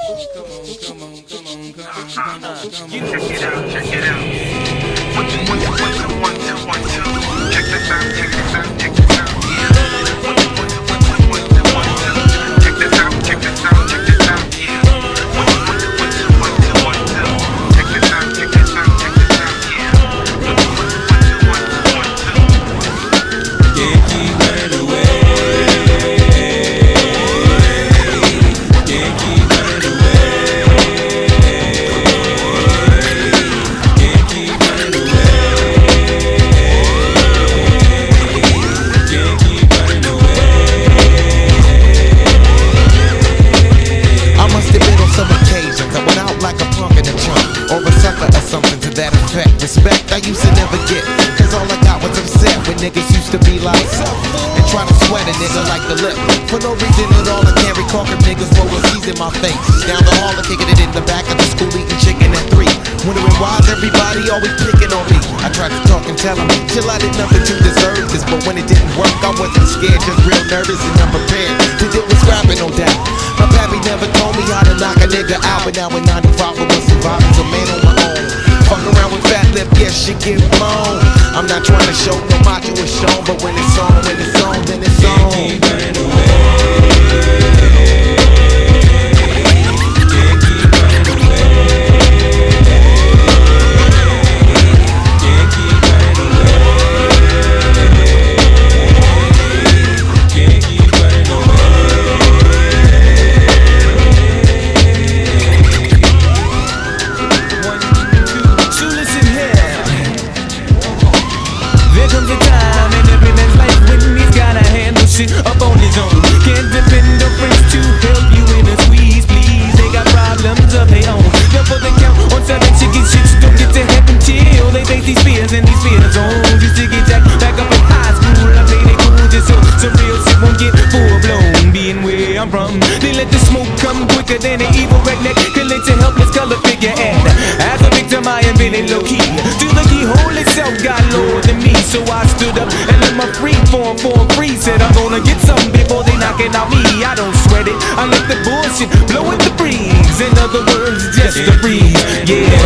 Check it out, check it out. 1, 2, 1, 2, 1, 2, 1, 2, 1, 2. Check this out, check this out, check this out. Yeah. 1, 2, 1, 2, 1, 2, 1, 2, 1, 2. Check this out, check this out, check this out. Yeah. 1, 2, 1, 2, 1, 2, 1, 2, 1, 2. Check this out, check this out, check this out. Yeah. 1, 2, 1, 2, 1, 2, 1, 2, 1, 2. Can't keep running away. Can't keep running away. Can't keep running away. Can't keep running away. I must have been on some occasion, coming out like a punk in a trunk, or a sucker or something to that effect. Respect I used to never get, cause all I got was upset when niggas used to be like, and try to sweat a nigga like the lip. For no reason at all, I can't recall them niggas rolling C's in my face. Down the hall, and kicking it in the back of the school, eating chicken at 3. Wondering why everybody always picking on me. I tried to talk and tell them, chill, I did nothing to deserve this. But when it didn't work, I wasn't scared, just real nervous and unprepared to deal with scrapping, no doubt. My pappy never told me how to knock a nigga out, but now in 95 I was surviving, a man on my own. Fuck around with fat lip, yes, shit get blown. I'm not trying to show no macho is shown, but when it's on, then it's on. Can't keep running away. Can't keep running away. Can't keep running away. Can't keep running away. One, two, so listen here. There comes a time in every man's life when he's gotta handle shit up on his own. Can't depend on friends to help you in a squeeze, please. They got problems of their own. Therefore they count on 7 chicken shits. Don't get to heaven till they face these fears and these fear zones. Used to get jacked back up in high school. I played it cool just so some real shit won't get full blown. Being where I'm from, they let the smoke come quicker than an evil redneck can let your helpless color figure. And as a victim I am really low key. To the keyhole itself got lower than me. So I stood up and let my free form free. Said I'm gonna get something before they knocking out me. I don't sweat it, I let the bullshit blow in the breeze. In other words, just a breeze, yeah.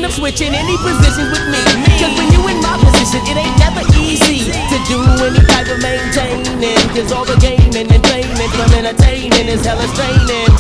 Switching any positions with me. Cause when you in my position, it ain't never easy to do any type of maintaining. Cause all the gaming and claiming from entertaining is hella straining.